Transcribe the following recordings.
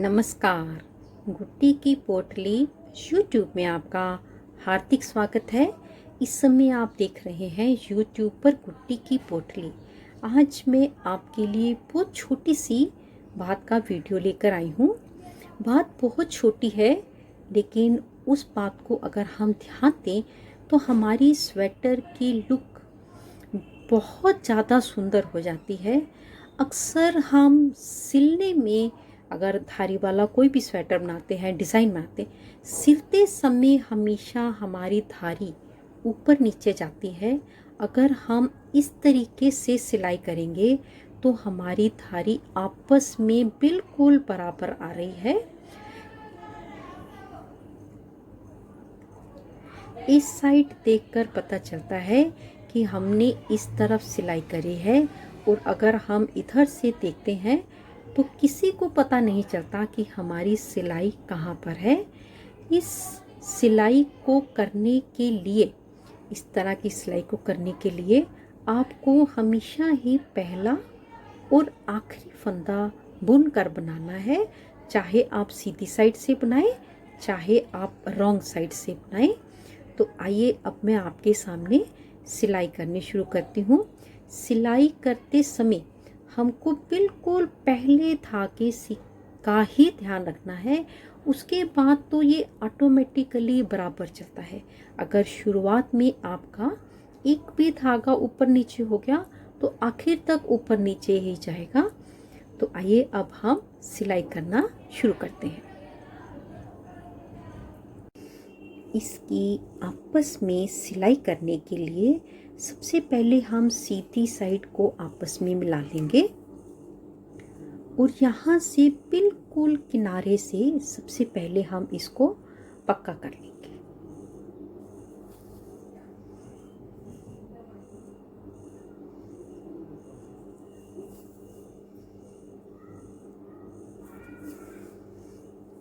नमस्कार। गुट्टी की पोटली यूट्यूब में आपका हार्दिक स्वागत है। इस समय आप देख रहे हैं यूट्यूब पर गुट्टी की पोटली। आज मैं आपके लिए बहुत छोटी सी बात का वीडियो लेकर आई हूँ। बात बहुत छोटी है, लेकिन उस बात को अगर हम ध्यान दें तो हमारी स्वेटर की लुक बहुत ज़्यादा सुंदर हो जाती है। अक्सर हम सिलने में, अगर धारी वाला कोई भी स्वेटर बनाते हैं, डिज़ाइन बनाते हैं, सिलते समय हमेशा हमारी धारी ऊपर नीचे जाती है। अगर हम इस तरीके से सिलाई करेंगे तो हमारी धारी आपस में बिल्कुल बराबर आ रही है। इस साइड देखकर पता चलता है कि हमने इस तरफ सिलाई करी है, और अगर हम इधर से देखते हैं तो किसी को पता नहीं चलता कि हमारी सिलाई कहाँ पर है। इस सिलाई को करने के लिए, इस तरह की सिलाई को करने के लिए आपको हमेशा ही पहला और आखिरी फंदा बुन कर बनाना है। चाहे आप सीधी साइड से बनाएं, चाहे आप रॉन्ग साइड से बनाएं। तो आइए अब मैं आपके सामने सिलाई करनी शुरू करती हूँ। सिलाई करते समय हमको बिल्कुल पहले धागे का ही ध्यान रखना है। उसके बाद तो ये ऑटोमेटिकली बराबर चलता है। अगर शुरुआत में आपका एक भी धागा ऊपर नीचे हो गया तो आखिर तक ऊपर नीचे ही जाएगा। तो आइए अब हम सिलाई करना शुरू करते हैं। इसकी आपस में सिलाई करने के लिए सबसे पहले हम सीधी साइड को आपस में मिला लेंगे, और यहाँ से बिल्कुल किनारे से सबसे पहले हम इसको पक्का कर लेंगे।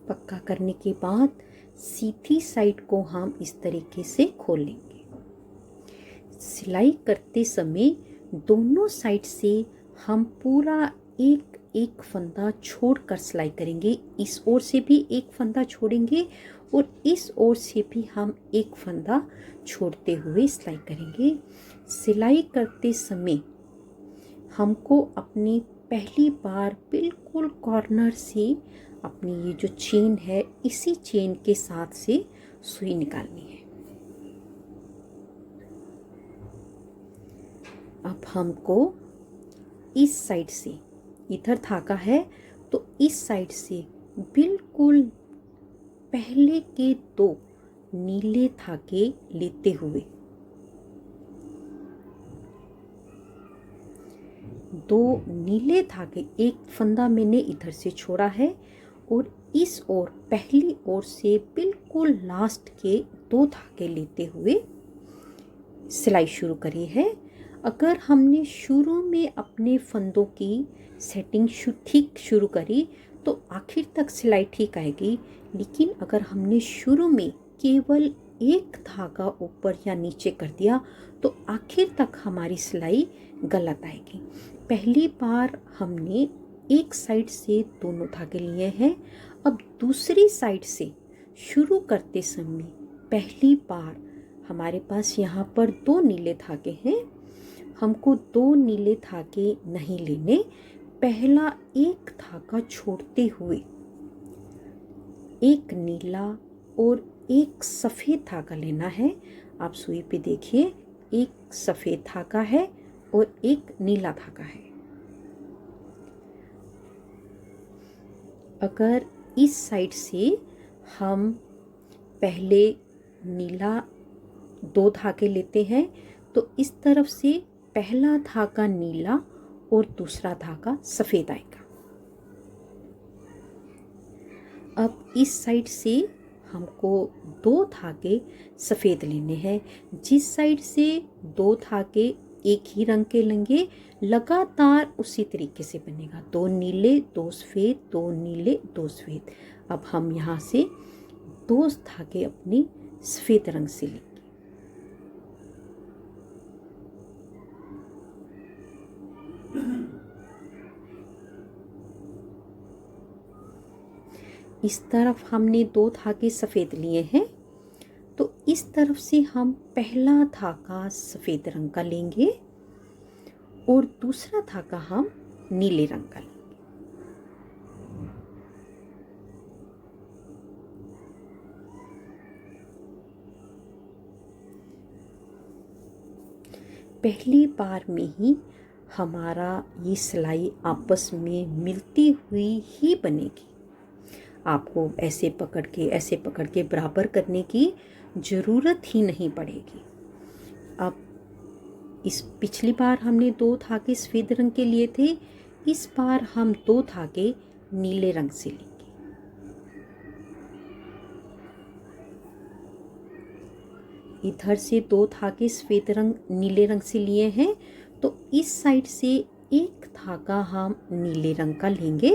पक्का करने के बाद सीधी साइड को हम इस तरीके से खोल लेंगे। सिलाई करते समय दोनों साइड से हम पूरा एक एक फंदा छोड़कर सिलाई करेंगे। इस ओर से भी एक फंदा छोड़ेंगे और इस ओर से भी हम एक फंदा छोड़ते हुए सिलाई करेंगे। सिलाई करते समय हमको अपनी पहली बार बिल्कुल कॉर्नर से अपनी ये जो चेन है, इसी चेन के साथ से सुई निकालनी है। अब हमको इस साइड से, इधर धागा है तो इस साइड से बिल्कुल पहले के दो नीले धागे लेते हुए, दो नीले धागे, एक फंदा मैंने इधर से छोड़ा है और इस ओर पहली ओर से बिल्कुल लास्ट के दो धागे लेते हुए सिलाई शुरू करी है। अगर हमने शुरू में अपने फंदों की सेटिंग ठीक शुरू करी तो आखिर तक सिलाई ठीक आएगी, लेकिन अगर हमने शुरू में केवल एक धागा ऊपर या नीचे कर दिया तो आखिर तक हमारी सिलाई गलत आएगी। पहली बार हमने एक साइड से दोनों धागे लिए हैं। अब दूसरी साइड से शुरू करते समय पहली बार हमारे पास यहाँ पर दो नीले धागे हैं। हमको दो नीले धागे नहीं लेने, पहला एक धागा छोड़ते हुए एक नीला और एक सफ़ेद धागा लेना है। आप सुई पे देखिए, एक सफ़ेद धागा है और एक नीला धागा है। अगर इस साइड से हम पहले नीला दो धागे लेते हैं तो इस तरफ से पहला धागा नीला और दूसरा धागा सफ़ेद आएगा। अब इस साइड से हमको दो धागे सफ़ेद लेने हैं। जिस साइड से दो धागे एक ही रंग के लेंगे, लगातार उसी तरीके से बनेगा। दो नीले दो सफ़ेद, दो नीले दो सफ़ेद। अब हम यहाँ से दो धागे अपने सफ़ेद रंग से लेंगे। इस तरफ हमने 2 धागे सफ़ेद लिए हैं, तो इस तरफ से हम पहला धागा सफ़ेद रंग का लेंगे और दूसरा धागा हम नीले रंग का लेंगे। पहली बार में ही हमारा ये सिलाई आपस में मिलती हुई ही बनेगी। आपको ऐसे पकड़ के बराबर करने की ज़रूरत ही नहीं पड़ेगी। अब इस पिछली बार हमने 2 धागे सफ़ेद रंग के लिए थे, इस बार हम 2 धागे नीले रंग से लेंगे। इधर से 2 धागे सफ़ेद रंग नीले रंग से लिए हैं, तो इस साइड से एक धागा हम नीले रंग का लेंगे।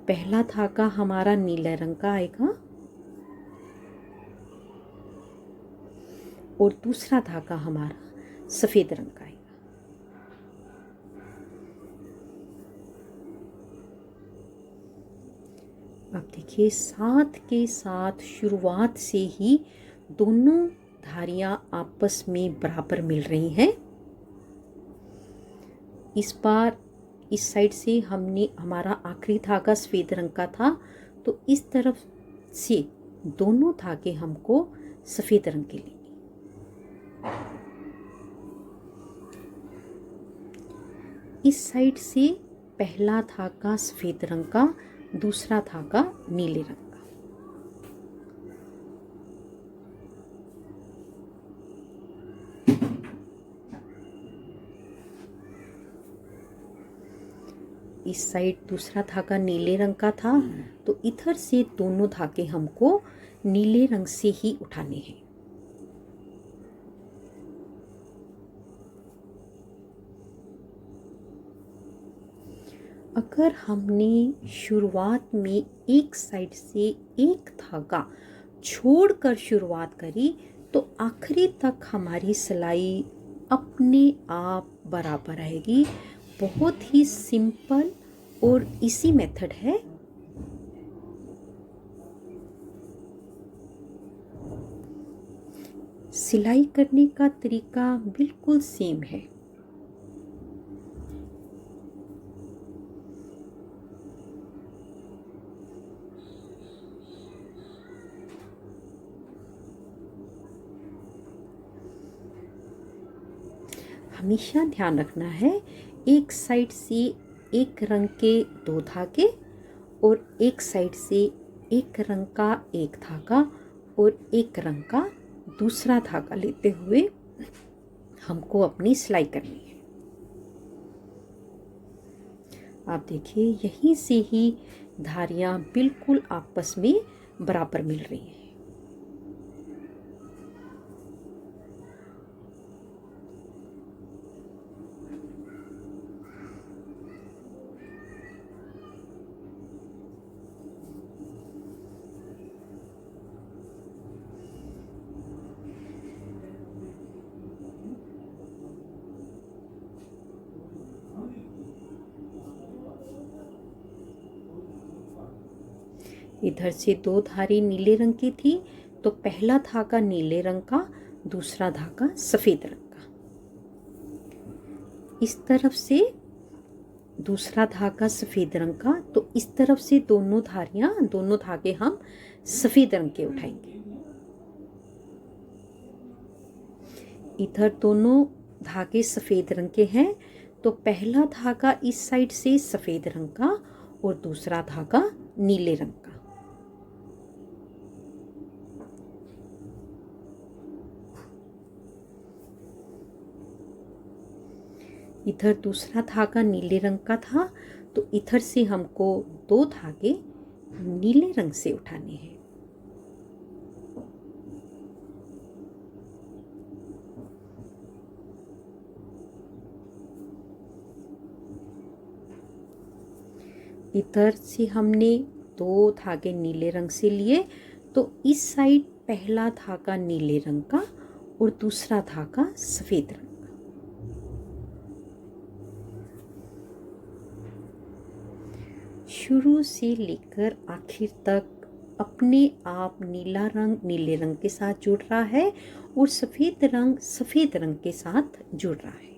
पहला धागा हमारा नीले रंग का आएगा और दूसरा धागा हमारा सफ़ेद रंग का आएगा। अब देखिए, साथ के साथ शुरुआत से ही दोनों धारियां आपस में बराबर मिल रही हैं। इस बार इस साइड से हमने हमारा आखिरी धागा सफ़ेद रंग का था, तो इस तरफ से दोनों धागे हमको सफ़ेद रंग के लेंगे। इस साइड से पहला धागा सफ़ेद रंग का, दूसरा धागा नीले रंग का। इस साइड दूसरा धागा नीले रंग का था, तो इधर से दोनों धागे हमको नीले रंग से ही उठाने हैं। अगर हमने शुरुआत में एक साइड से एक धागा छोड़कर शुरुआत करी, तो आखिरी तक हमारी सिलाई अपने आप बराबर आएगी। बहुत ही सिंपल और इजी मेथड है। सिलाई करने का तरीका बिल्कुल सेम है। हमेशा ध्यान रखना है, एक साइड से एक रंग के 2 धागे और एक साइड से एक रंग का एक धागा और एक रंग का दूसरा धागा लेते हुए हमको अपनी सिलाई करनी है। आप देखिए, यहीं से ही धारियां बिल्कुल आपस में बराबर मिल रही हैं। इधर से 2 धारी नीले रंग की थी, तो पहला धागा नीले रंग का, दूसरा धागा सफ़ेद रंग का। इस तरफ से दूसरा धागा सफ़ेद रंग का, तो इस तरफ से दोनों धागे हम सफ़ेद रंग के उठाएंगे। इधर दोनों धागे सफ़ेद रंग के हैं, तो पहला धागा इस साइड से सफ़ेद रंग का और दूसरा धागा नीले रंग का। इधर दूसरा धागा नीले रंग का था, तो इधर से हमको 2 धागे नीले रंग से उठाने हैं। इधर से हमने 2 धागे नीले रंग से लिए, तो इस साइड पहला धागा नीले रंग का और दूसरा धागा सफ़ेद रंग का। शुरू से लेकर आखिर तक अपने आप नीले रंग के साथ जुड़ रहा है और सफ़ेद रंग के साथ जुड़ रहा है।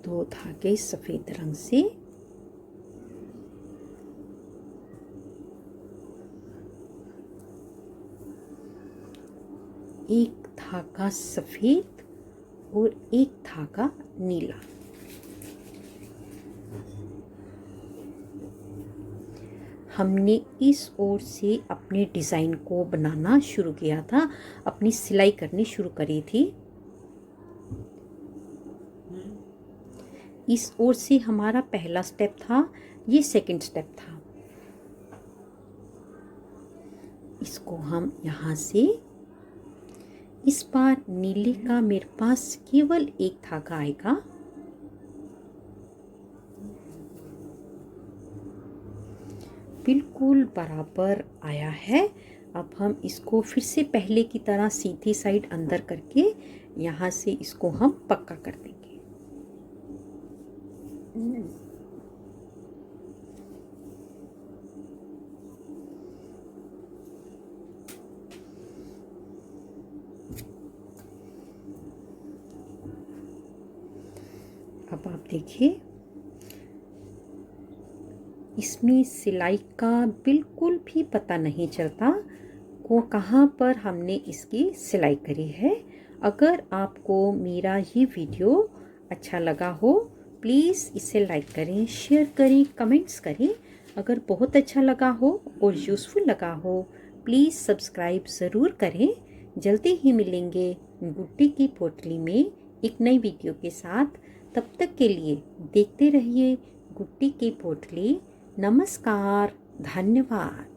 दो धागे सफ़ेद रंग से एक धागा सफ़ेद और एक धागा नीला। हमने इस ओर से अपने डिज़ाइन को बनाना शुरू किया था, अपनी सिलाई करनी शुरू करी थी। इस ओर से हमारा पहला स्टेप था, ये सेकंड स्टेप था। इसको हम यहाँ से, इस बार नीले का मेरे पास केवल एक धागा आएगा। बिल्कुल बराबर आया है। अब हम इसको फिर से पहले की तरह सीधी साइड अंदर करके यहाँ से इसको हम पक्का कर देंगे। अब आप देखिए, इसमें सिलाई का बिल्कुल भी पता नहीं चलता को कहाँ पर हमने इसकी सिलाई करी है। अगर आपको मेरा ये वीडियो अच्छा लगा हो, प्लीज़ इसे लाइक करें, शेयर करें, कमेंट्स करें। अगर बहुत अच्छा लगा हो और यूज़फुल लगा हो, प्लीज़ सब्सक्राइब ज़रूर करें। जल्दी ही मिलेंगे गुड्डी की पोटली में एक नई वीडियो के साथ। तब तक के लिए देखते रहिए गुड्डी की पोटली। नमस्कार, धन्यवाद।